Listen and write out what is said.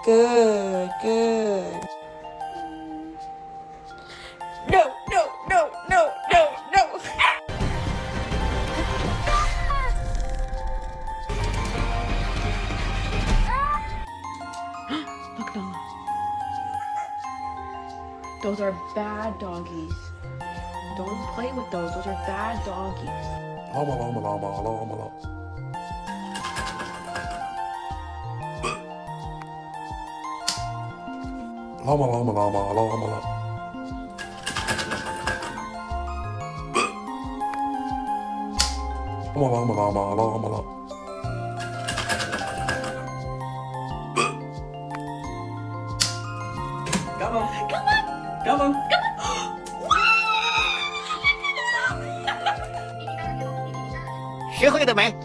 Good, good. No, no, no, no, no, no. Look, Noah. Those are bad doggies. Don't play with those. Those are bad doggies. Llama, llama, llama, llama, llama. Llama, llama, llama, llama, llama. Llama, llama, llama, llama, llama. Come on. Come on. Come on.学会了没？